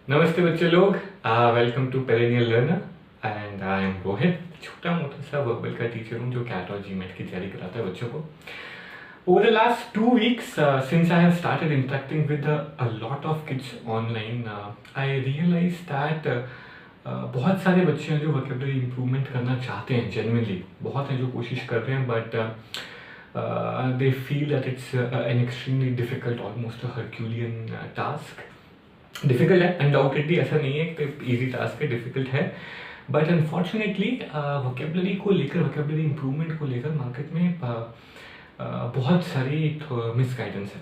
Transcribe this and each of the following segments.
नमस्ते बच्चे लोग, welcome to perennial learner and I am Rohit. छोटा मोटा सा वर्बल का टीचर हूँ जो कैट और जीमेट की तैयारी कराता है बच्चों को। Over the last 2 weeks, since I have started interacting with a lot of kids online, I realized that बहुत सारे बच्चे हैं जो वोकेबलरी इम्प्रूवमेंट करना चाहते हैं। जेन्युइनली बहुत हैं जो कोशिश कर रहे हैं, but they feel that it's an extremely difficult, almost a Herculean task. Difficult है अनडाउटेडली, ऐसा नहीं है कि इजी टास्क है, डिफिकल्ट है। बट अनफॉर्चुनेटली वोकेबलरी को लेकर, वोकेबलरी इम्प्रूवमेंट को लेकर मार्केट में बहुत सारी मिसगाइडेंस है।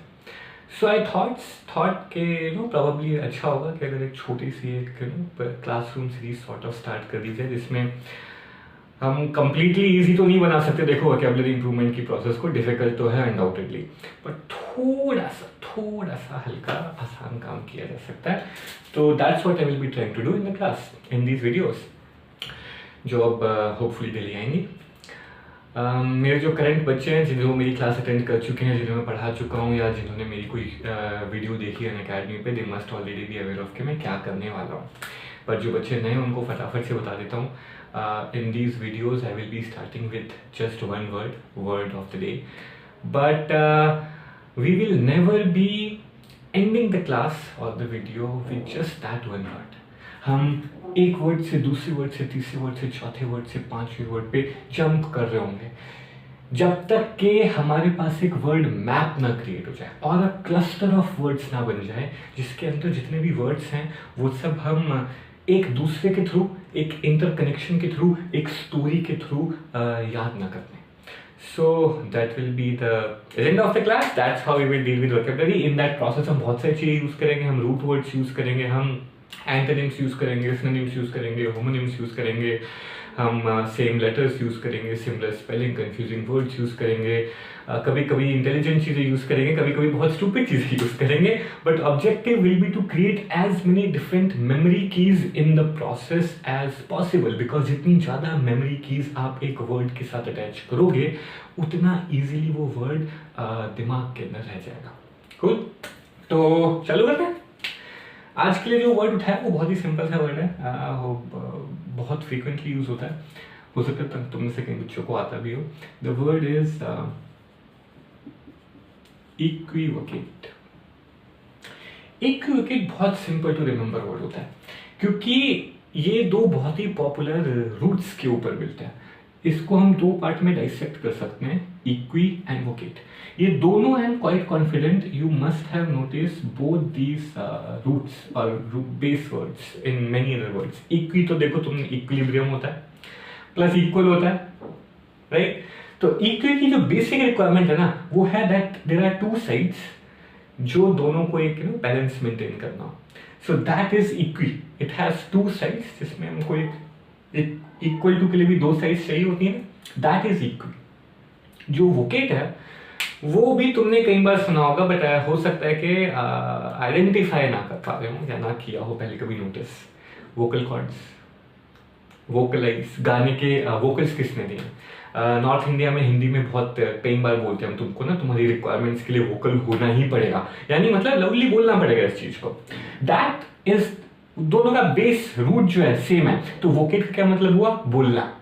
सो आई थॉट के प्रोबेबली अच्छा होगा कि अगर एक छोटी सी एक classroom series sort of start कर दी जाए, जिसमें हम कंप्लीटली इजी तो नहीं बना सकते, देखो वोकेबलरी इंप्रूवमेंट की प्रोसेस को, डिफिकल्ट तो है अनडाउटेडली, बट थोड़ा सा हल्का आसान काम किया जा सकता है। तो that's what I will be trying to do in the class in these videos, जो अब होपफुली डेली आएंगी। मेरे जो करंट बच्चे हैं, जिन्होंने मेरी क्लास अटेंड कर चुके हैं, जिन्होंने मैं पढ़ा चुका हूँ, या जिन्होंने मेरी कोई वीडियो देखी है अकेडमी पे, they must already be aware of कि मैं क्या करने वाला हूँ। पर जो बच्चे नए हैं उनको फटाफट से बता देता हूँ। In these videos I will be starting with just one word of the day, but we will never be ending the class or the video with just that one word. हम एक वर्ड से दूसरे word से तीसरे word से चौथे word से पांचवें वर्ड पे जंप कर रहे होंगे, जब तक कि हमारे पास एक वर्ड मैप ना क्रिएट हो जाए और अ क्लस्टर ऑफ वर्ड्स ना बन जाए, जिसके अंदर जितने भी वर्ड्स हैं वो सब हम एक दूसरे के थ्रू, एक इंटरकनेक्शन के थ्रू, एक स्टोरी के थ्रू याद ना करते। So that will be the agenda of the class, that's how we will deal with vocabulary. In that process हम बहुत सारी चीज़ें यूज़ करेंगे, हम रूट वर्ड्स यूज़ करेंगे, हम एंटोनिम्स यूज़ करेंगे, सिनोनिम्स यूज़ करेंगे, होमोनिम्स यूज़ करेंगे, हम सेम लेटर्स यूज़ करेंगे, similar spelling, confusing words use करेंगे, कभी कभी इंटेलिजेंट चीज़ें यूज़ करेंगे, कभी कभी बहुत स्टूपिड चीज़ें यूज़ करेंगे। But objective will be to create as many different memory keys in the process as possible, because जितनी ज़्यादा मेमोरी कीज आप एक वर्ड के साथ अटैच करोगे, उतना ईजिली वो वर्ड दिमाग के अंदर रह जाएगा। कूल, तो चालू करते हैं। आज के लिए जो वर्ड उठाया वो बहुत ही सिंपल सा वर्ड है, वो बहुत फ्रीक्वेंटली यूज होता है, हो सकता है तुम में से कई बच्चों को आता भी हो। The word is equivocate. Equivocate बहुत सिंपल टू रिमेंबर वर्ड होता है, क्योंकि ये दो बहुत ही पॉपुलर रूट्स के ऊपर मिलते हैं। इसको हम दो पार्ट में डाइसेक्ट कर सकते हैं, इक्वी एंड वोकेट। ये दोनों, I am quite confident you must have notice both these roots और base words in many other words. Equi तो देखो तुमने, इक्विलिब्रियम होता है प्लस इक्वल होता है, राइट? तो इक्वी की जो बेसिक रिक्वायरमेंट है ना, वो है that there are two sides, जो दोनों को एक बैलेंस मेंटेन करना हो। सो दैट इज इक्वी, इट हैज टू साइड्स, जिसमें हमको एक इक्वल टू के लिए भी दो साइड्स चाहिए होती है ना, दैट इज इक्वी। जो वोकेट है वो भी तुमने कई बार सुना होगा, बट हो सकता है कि आइडेंटिफाई ना कर पा रहे हो या ना किया हो पहले कभी नोटिस। वोकल कॉर्ड्स, वोकलाइज, गाने के वोकल्स किसने दिए? नॉर्थ इंडिया में हिंदी में बहुत कई बार बोलते हैं हम तुमको ना, तुम्हारी रिक्वायरमेंट्स के लिए वोकल होना ही पड़ेगा, यानी मतलब लवली बोलना पड़ेगा इस चीज को। दैट इज, दोनों का बेस रूट जो है सेम है। तो वोकेट का क्या मतलब हुआ? बोलना।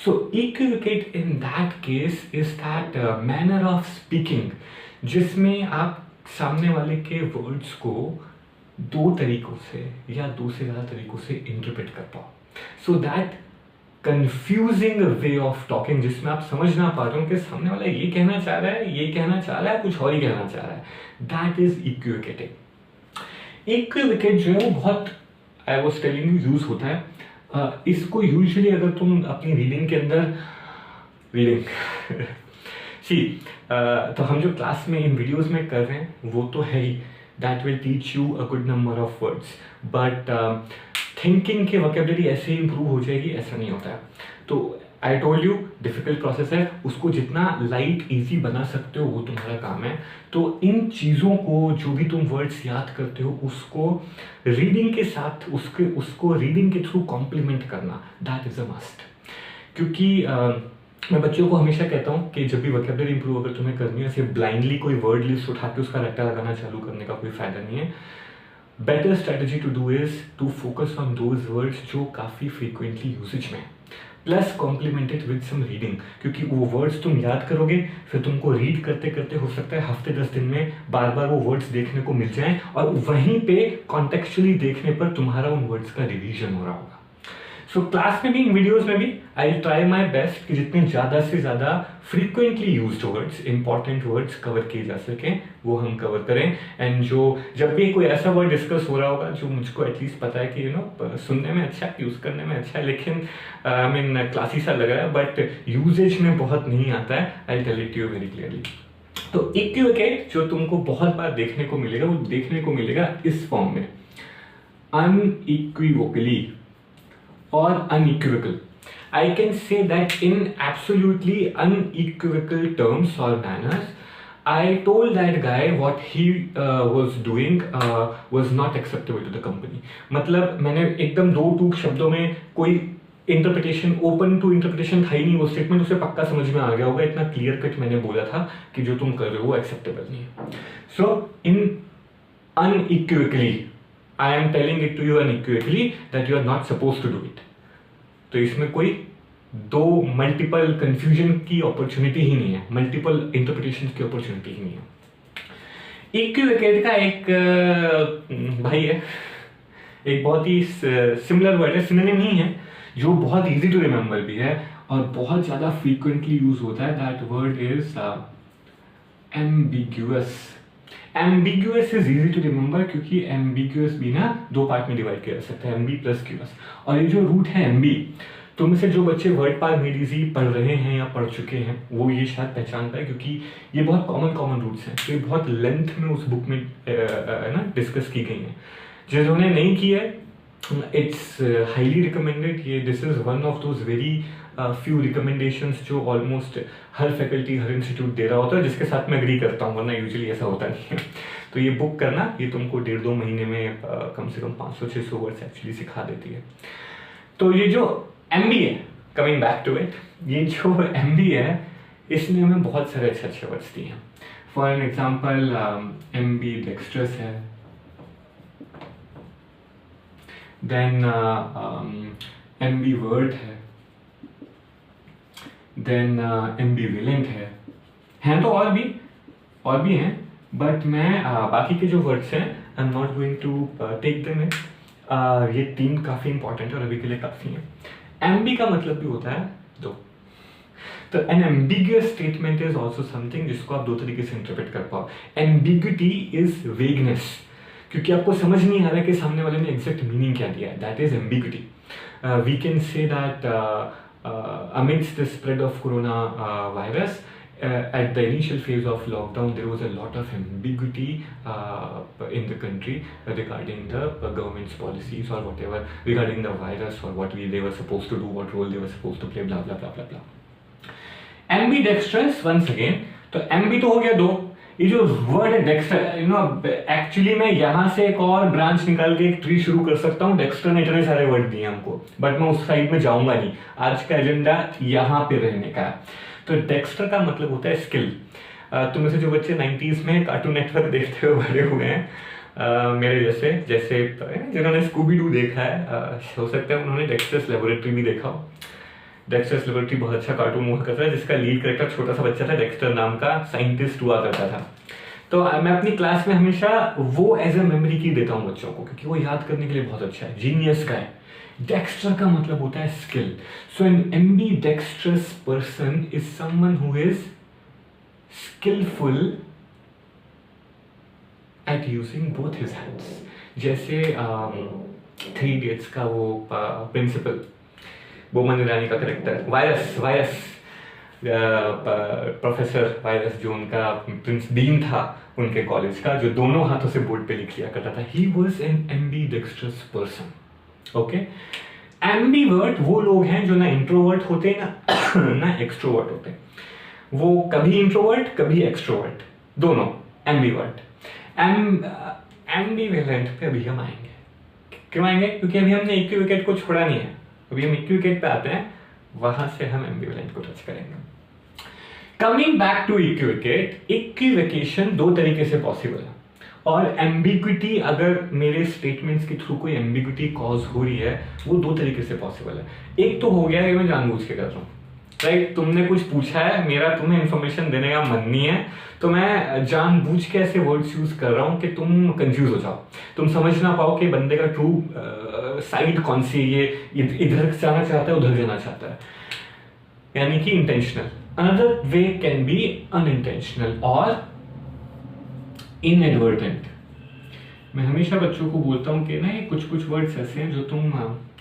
So equivocate in that case is that manner of speaking, जिसमें आप सामने वाले के वर्ड्स को दो तरीकों से या दो से ज्यादा तरीकों से इंटरप्रेट कर पाओ। So that confusing way of talking, जिसमें आप समझ ना पा रहे हो कि सामने वाला ये कहना चाह रहा है, ये कहना चाह रहा है, कुछ और ही कहना चाह रहा है, दैट इज इक्विवोकेटिंग। इक्विवोकेट जो है वो बहुत, I was telling you, use होता है। इसको यूजुअली अगर तुम अपनी रीडिंग के अंदर सी तो हम जो क्लास में इन वीडियोस में कर रहे हैं वो तो है ही, that will teach you a good number of words, but thinking के वोकैबुलरी ऐसे ही इंप्रूव हो जाएगी, ऐसा नहीं होता है। तो I told you difficult process है, उसको जितना लाइट इजी बना सकते हो वो तुम्हारा काम है। तो इन चीज़ों को, जो भी तुम वर्ड्स याद करते हो, उसको रीडिंग के साथ, उसको रीडिंग के थ्रू कॉम्प्लीमेंट करना, दैट इज अ मस्ट। क्योंकि मैं बच्चों को हमेशा कहता हूँ कि जब भी वोकैबुलरी इंप्रूव अगर तुम्हें करनी है, सिर्फ ब्लाइंडली कोई वर्ड लिस्ट उठा के उसका रट्टा लगाना चालू करने का कोई फायदा नहीं है। Better strategy to do is to focus on those words जो काफ़ी फ्रीक्वेंटली यूसेज में, plus complemented with some reading, क्योंकि वो वर्ड्स तुम याद करोगे, फिर तुमको रीड करते करते हो सकता है हफ्ते 10 दिन में बार बार वो वर्ड्स देखने को मिल जाएं, और वहीं पे कॉन्टेक्चुअली देखने पर तुम्हारा उन वर्ड्स का रिवीजन हो रहा होगा। सो क्लास में भी, इन वीडियोस में भी आई ट्राई माई बेस्ट कि जितने ज़्यादा से ज़्यादा frequently used words, important words cover किए जा सकें वो हम कवर करें। एंड जो जब भी कोई ऐसा वर्ड डिस्कस हो रहा होगा जो मुझको एटलीस्ट पता है कि सुनने में अच्छा है, यूज़ करने में अच्छा है, लेकिन आई मीन क्लासी सा लग रहा है बट यूजेज में बहुत नहीं आता है, I tell it you very clearly. तो इक्विवोकेट जो तुमको बहुत बार देखने को मिलेगा, वो देखने को मिलेगा इस फॉर्म में, unequivocally or unequivocal. I can say that in absolutely unequivocal terms or manners, I told that guy what he was doing was not acceptable to the company. मतलब मैंने एकदम दो टूक शब्दों में, कोई इंटरप्रिटेशन, ओपन टू इंटरप्रिटेशन था ही नहीं वो स्टेटमेंट, उसे पक्का समझ में आ गया होगा, इतना क्लियर कट मैंने बोला था कि जो तुम कर रहे हो वो एक्सेप्टेबल नहीं है। सो इन unequivocally I am telling it to you unequivocally that you are not supposed to do it. तो इसमें कोई दो मल्टीपल कंफ्यूजन की अपॉर्चुनिटी ही नहीं है, मल्टीपल इंटरप्रिटेशन की अपॉर्चुनिटी ही नहीं है। इक्विवोकेट का एक भाई है, एक बहुत ही सिमिलर वर्ड है, सिनोनिम नहीं है, जो बहुत इजी टू रिमेंबर भी है और बहुत ज्यादा फ्रीक्वेंटली यूज होता है। That word is ambiguous. Ambiguous is easy to remember क्योंकि एम्बिग्यूअस भी ना दो पार्ट में डिवाइड किया जा सकता है, एमबी प्लस क्यूएस। और ये जो रूट है एमबी, तुम से जो बच्चे वर्ड पार मेड इजी पढ़ रहे हैं या पढ़ चुके हैं वो ये शायद पहचान पाए, क्योंकि ये बहुत कॉमन रूट्स हैं, तो ये बहुत लेंथ में उस बुक में ना डिस्कस की गई हैं। जिन्होंने नहीं की है, इट्स हाईली रिकमेंडेड। ये this is one of those very few recommendations जो ऑलमोस्ट हर फैकल्टी, हर इंस्टीट्यूट दे रहा होता है, जिसके साथ मैं एग्री करता हूँ, वरना यूजुअली ऐसा होता नहीं है। तो ये बुक करना, ये तुमको 1.5-2 महीने में कम से कम 500-600 वर्ड्स एक्चुअली सिखा देती है। तो ये जो एमबी है, कमिंग बैक टू इट, ये जो एमबी है इसने हमें बहुत सारे अच्छे वर्ड्स दिए हैं। For an example MB dextrous है, देन एमबी वर्ड है, देन एम्बिवेलेंट है, हैं तो और भी हैं, बट मैं बाकी के जो वर्ड्स हैं I am not going to take them in. ये 3 काफी इंपॉर्टेंट है और अभी के लिए काफी है। एम्बी का मतलब भी होता है दो, तो an ambiguous statement is also something जिसको आप दो तरीके से इंटरप्रेट कर पाओ। एम्बिग्यूटी इज वेगनेस, क्योंकि आपको समझ नहीं आ रहा है कि सामने वाले ने एग्जैक्ट मीनिंग क्या दिया है, that is ambiguity. We can say that amidst the spread of coronavirus, at the initial phase of lockdown, there was a lot of ambiguity in the country regarding the government's policies or whatever, regarding the virus or what they were supposed to do, what role they were supposed to play, blah blah blah blah blah. Ambidextrous once again, तो ambi तो हो गया दो, ये जो word है Dexter, actually मैं यहाँ से एक और ब्रांच निकाल के एक ट्री शुरू कर सकता हूँ। डेक्स्टर ने इतने सारे वर्ड दिए हमको, बट मैं उस साइड में जाऊंगा नहीं, आज का एजेंडा यहाँ पे रहने का है। तो डेक्स्टर का मतलब होता है स्किल। तुम से जो बच्चे 90s में कार्टून नेटवर्क देखते हुए बड़े हुए हैं, मेरे जैसे जिन्होंने स्कूबी डू देखा है, हो सकता है उन्होंने डेक्स्टर्स लेबोरेटरी भी देखा हो। डेक्स्टर्स लेबोरेटरी बहुत अच्छा कार्टून हुआ करता है, जिसका लीड कैरेक्टर छोटा सा बच्चा था, डेक्स्टर नाम का साइंटिस्ट हुआ करता था। तो मैं अपनी क्लास में हमेशा वो एज ए मेमोरी की देता हूँ बच्चों को, क्योंकि वो याद करने के लिए बहुत अच्छा है, जीनियस का है। डेक्स्टर का मतलब होता है skill. So an ambidextrous person is someone who is skillful at using both his hands. जैसे 3 Idiots का वो प्रिंसिपल, बोमन ईरानी का करेक्टर, वायरस प्रोफेसर वायरस, जो उनका प्रिंस डीन था उनके कॉलेज का, जो दोनों हाथों से बोर्ड पे लिख लिया करता था, he was an ambidextrous person. Okay, ambivert वो लोग हैं जो ना इंट्रोवर्ट होते ना एक्सट्रोवर्ट होते, वो कभी इंट्रोवर्ट कभी एक्सट्रोवर्ट, दोनों एम्बीवर्ट। एम्बीवेलेंट पे अभी हम आएंगे। क्यों आएंगे? क्योंकि अभी हमने इक्विवोकेट को छोड़ा नहीं है, अभी हम इक्विवोकेट पे आते हैं, वहां से हम एम्बिवेलेंट को टच करेंगे। कमिंग बैक टू इक्विवोकेट, इक्विवोकेशन 2 तरीके से पॉसिबल है। और एम्बिग्विटी, अगर मेरे स्टेटमेंट्स के थ्रू कोई एम्बिग्विटी कॉज हो रही है, वो दो तरीके से पॉसिबल है। एक तो हो गया कि मैं जानबूझ के कर रहा हूँ, राइट? तुमने कुछ पूछा है, मेरा तुम्हें इन्फॉर्मेशन देने का मन नहीं है, तो मैं जानबूझ के ऐसे वर्ड्स यूज कर रहा हूँ कि तुम कंफ्यूज हो जाओ, तुम समझ ना पाओ कि बंदे का ट्रू साइड कौन सी है, ये इधर जाना चाहता है उधर जाना चाहता है, यानी कि intentional. Another way can be unintentional और इनएडवर्टेंट। मैं हमेशा बच्चों को बोलता हूँ कि ना ये कुछ कुछ वर्ड्स ऐसे हैं जो तुम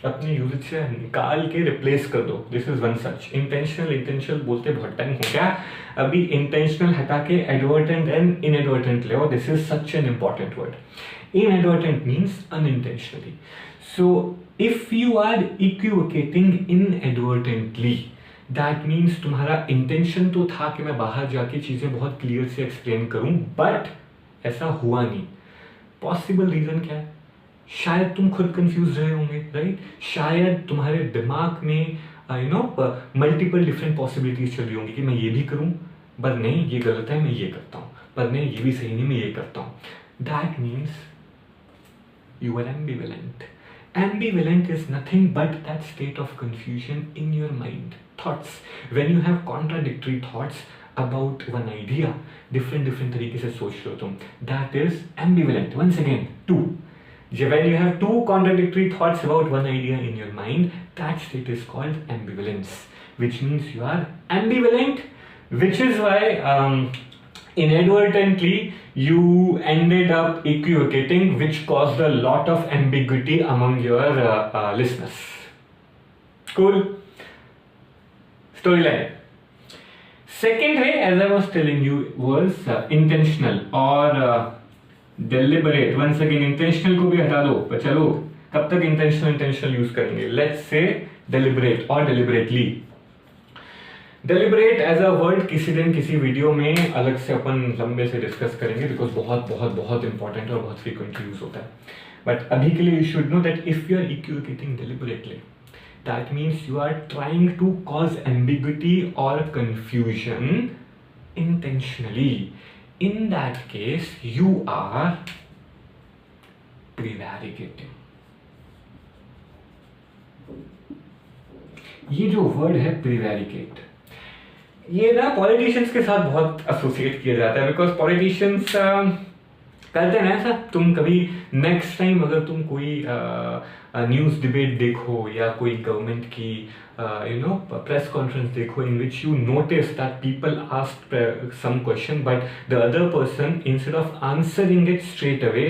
अपने यूज से निकाल के रिप्लेस कर दो। This is one such. Intentional बोलते बहुत टाइम हो गया, अभी इंटेंशनल हटा के एडवर्टेंट एंड इनएडवर्टेंट ले आओ। This is such an important word. Inadvertent means unintentionally. So if you are equivocating inadvertently, that means तुम्हारा इंटेंशन तो था कि मैं बाहर जाके चीजें बहुत क्लियर से एक्सप्लेन करूं, बट ऐसा हुआ नहीं। पॉसिबल रीजन क्या है? शायद तुम खुद कंफ्यूज रहे होंगे, राइट? शायद तुम्हारे दिमाग में मल्टीपल डिफरेंट पॉसिबिलिटीज चल रही होंगी कि मैं ये भी करूं, पर नहीं ये गलत है, मैं ये करता हूं, पर नहीं ये भी सही नहीं, मैं ये करता हूं। That means you are ambivalent. Ambivalent is nothing but that state of confusion in your mind. Thoughts. When you have contradictory thoughts about one idea, different तरीके से सोच रहे हो तुम, that is ambivalent. Once again, two. When you have two contradictory thoughts about one idea in your mind, that state is called ambivalence, which means you are ambivalent, which is why inadvertently you ended up equivocating, which caused a lot of ambiguity among your listeners. Cool. Storyline. Second way, as I was telling you, was intentional or deliberate. Once again, intentional को भी हटा दो, पर चलो कब तक intentional use करेंगे? Let's say deliberate or deliberately. Deliberate as a word किसी दिन किसी वीडियो में अलग से अपन लंबे से डिस्कस करेंगे, बिकॉज बहुत बहुत बहुत इंपॉर्टेंट और बहुत फ्रीक्वेंटली यूज होता है। बट अभी के लिए you should know that if you are equivocating deliberately, that means you are trying to cause ambiguity और confusion intentionally. In that case you are prevaricating. ये जो वर्ड है प्रिवैरिकेट, ये ना पॉलिटिशियंस के साथ बहुत एसोसिएट किया जाता है, बिकॉज पॉलिटिशियंस करते हैं ना ऐसा। तुम कभी नेक्स्ट टाइम अगर तुम कोई न्यूज़ डिबेट देखो या कोई गवर्नमेंट की प्रेस कॉन्फ्रेंस देखो in which you notice that people asked some question but the other person instead of answering it straight away,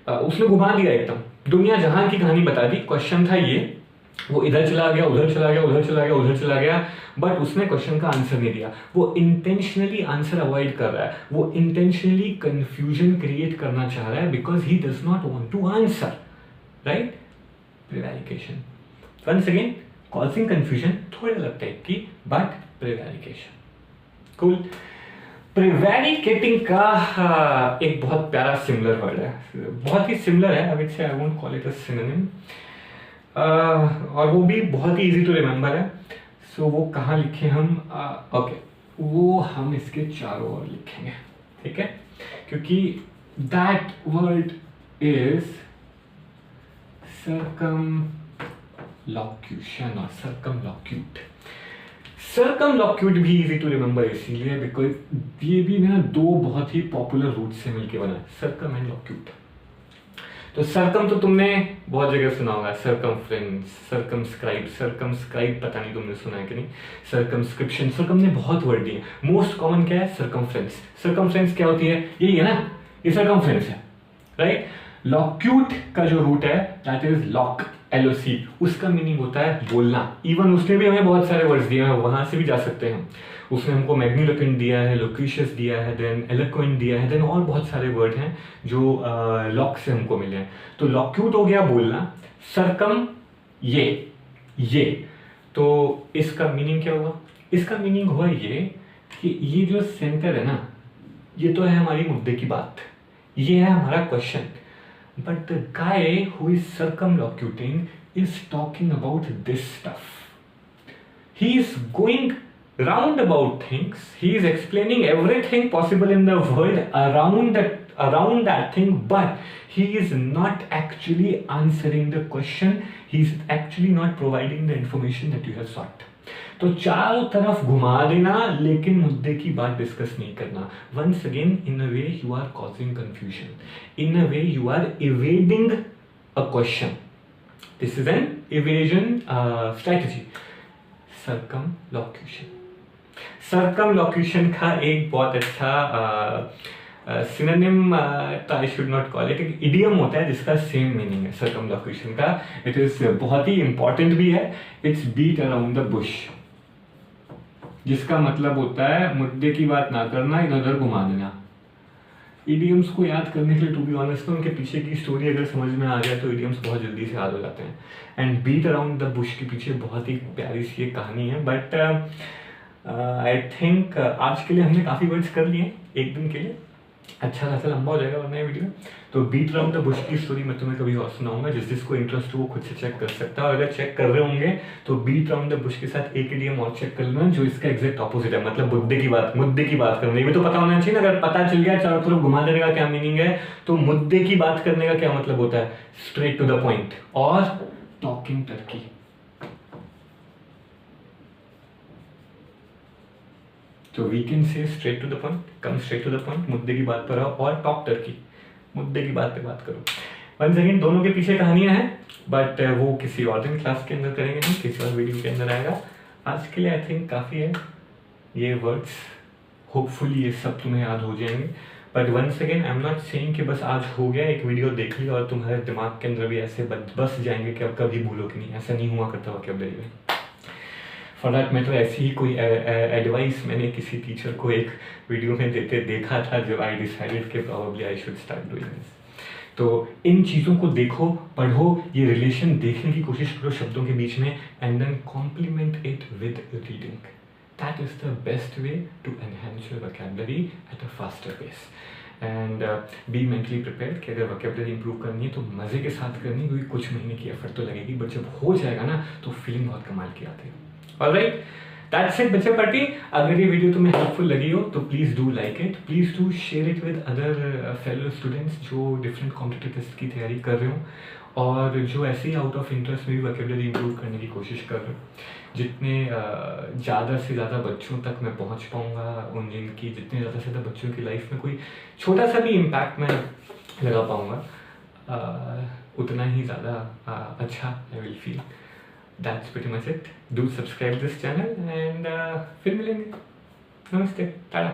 उसने घुमा दिया एकदम, दुनिया जहां की कहानी बता दी। क्वेश्चन था ये, वो इधर चला गया, उधर चला गया, उधर चला गया, उधर चला गया, बट उसने क्वेश्चन का आंसर नहीं दिया। वो इंटेंशनली आंसर अवॉइड कर रहा है, वो इंटेंशनली कंफ्यूजन क्रिएट करना चाह रहा है because he does not want to answer, right? Prevarication. Once again, causing confusion थोड़े अलग टाइप की, बट प्रिवैरिकेशन। कूल। प्रिवैरिकेटिंग का एक बहुत प्यारा सिमिलर वर्ड है, बहुत ही सिमिलर है, I would say I won't call it a synonym, और वो भी बहुत ही इजी टू रिमेंबर है। सो वो कहाँ लिखे हम? ओके, वो हम इसके चारों ओर लिखेंगे, ठीक है? क्योंकि दैट वर्ड इज सर्कमलॉक्यूशन और सर्कमलॉक्यूट। सर्कमलॉक्यूट भी इजी टू रिमेंबर इसीलिए बिकॉज ये भी ना दो बहुत ही पॉपुलर रूट से मिलके बना है, सर्कम एंड लॉक्यूट। तो सर्कम तो तुमने बहुत जगह सुना होगा, सर्कमफ्रेंस, सर्कमस्क्राइब पता नहीं तुमने सुना है कि नहीं, सर्कमस्क्रिप्शन, सर्कम ने बहुत वर्ड दिए। मोस्ट कॉमन क्या है? सर्कमफ्रेंस। सर्कमफ्रेंस क्या होती है? यही है ना, ये सर्कमफ्रेंस है, राइट? लॉक्यूट का जो रूट है दैट इज लॉक, LOC, उसका मीनिंग होता है बोलना। इवन उसने भी हमें बहुत सारे वर्ड्स दिए हैं, वहां से भी जा सकते हैं। उसने हमको मैग्निलोक्वेंट दिया है, लोक्यूशियस दिया है, देन एलोक्वेंट दिया है, देन और बहुत सारे वर्ड हैं जो लॉक से हमको मिले हैं। तो लॉक्यूट हो गया बोलना, सर्कम ये। तो इसका मीनिंग क्या हुआ? इसका मीनिंग हुआ ये कि ये जो सेंटर है ना, ये तो है हमारी मुद्दे की बात, ये है हमारा question, but the guy who is circumlocuting is talking about this stuff. He is going round about things. He is explaining everything possible in the world around that around that thing, but he is not actually answering the question. He is actually not providing the information that you have sought. तो चारों तरफ घुमा देना लेकिन मुद्दे की बात discuss नहीं करना. Once again, in a way you are causing confusion. In a way you are evading a question. This is an evasion strategy. Circumlocution. Circumlocution का एक बहुत अच्छा synonym I should not call it, एक idiom होता है जिसका same meaning है circumlocution का. इट इज बहुत ही इंपॉर्टेंट भी है. It's beat around the bush, जिसका मतलब होता है मुद्दे की बात ना करना, इधर उधर घुमा देना. इडियम्स को याद करने के लिए टू बी ऑनेस्ट उनके पीछे की स्टोरी अगर समझ में आ जाए तो इडियम्स बहुत जल्दी से याद हो जाते हैं. And beat around the bush के पीछे बहुत ही प्यारी सी एक कहानी है. बट आई थिंक आज के लिए हमने काफ़ी वर्ड्स कर लिए एक दिन के लिए. अच्छा खासा लंबा हो जाएगा वरना ये वीडियो. तो बीट अराउंड द बुश की स्टोरी मैं तुम्हें कभी और सुनाऊंगा. जिसको इंटरेस्ट हो वो खुद से चेक कर सकता है. और अगर चेक कर रहे होंगे तो बीट अराउंड द बुश के साथ एक इडियम और चेक कर लेना जो इसका एग्जैक्ट ऑपोजिट है. मतलब मुद्दे की बात करना. ये भी तो पता होना चाहिए ना. अगर पता चल गया चारों तरफ घुमा देने का क्या मीनिंग है, तो मुद्दे की बात करने का क्या मतलब होता है, स्ट्रेट टू द पॉइंट. और टॉकिंग टर्की. तो we can say straight to the point, come straight to the point, मुद्दे की बात पर आओ. और टॉक टर्की, मुद्दे की बात पे बात करो. वंस अगेन दोनों के पीछे कहानियां हैं, बट वो किसी और दिन क्लास के अंदर करेंगे, नहीं किसी और वीडियो के अंदर आएगा. आज के लिए आई थिंक काफ़ी है ये वर्ड्स. होपफुली ये सब तुम्हें याद हो जाएंगे. But once again I am not saying कि बस आज हो गया, एक वीडियो देख लिया और तुम्हारे दिमाग के अंदर भी ऐसे बस जाएंगे कि अब कभी भूलोगे नहीं. ऐसा नहीं हुआ करता वोकैबुलरी में. फॉर दैट मैटर ऐसी ही कोई एडवाइस मैंने किसी टीचर को एक वीडियो में देते देखा था, जब आई डिसाइडेड कि probably I should start doing this. तो इन चीज़ों को देखो, पढ़ो, ये रिलेशन देखने की कोशिश करो शब्दों के बीच में, and then complement it with reading. That is the best way to enhance your vocabulary at a faster pace. And be mentally prepared कि अगर वोकैबुलरी इंप्रूव करनी है तो मज़े के साथ करनी है, क्योंकि कुछ महीने की एफर्ट तो लगेगी, बट जब हो जाएगा ना तो फीलिंग बहुत कमाल की आती है. ऑलराइट, दैट्स इट बच्चे पार्टी. अगर ये वीडियो तुम्हें हेल्पफुल लगी हो तो please do like it, please do share it with other fellow students जो डिफरेंट कॉम्पिटिटिव टेस्ट की तैयारी कर रहे हो, और जो ऐसे ही आउट ऑफ इंटरेस्ट में भी वोकैबुलरी इंप्रूव करने की कोशिश कर रहे हो. जितने ज़्यादा से ज़्यादा बच्चों तक मैं पहुंच पाऊंगा, उन जिनकी जितने ज़्यादा से ज़्यादा बच्चों की लाइफ में कोई छोटा सा भी इम्पैक्ट मैं लगा पाऊंगा, उतना ही ज़्यादा अच्छा I will feel. That's pretty much it. Do subscribe this channel and फिर मिलेंगे. नमस्ते. टाटा.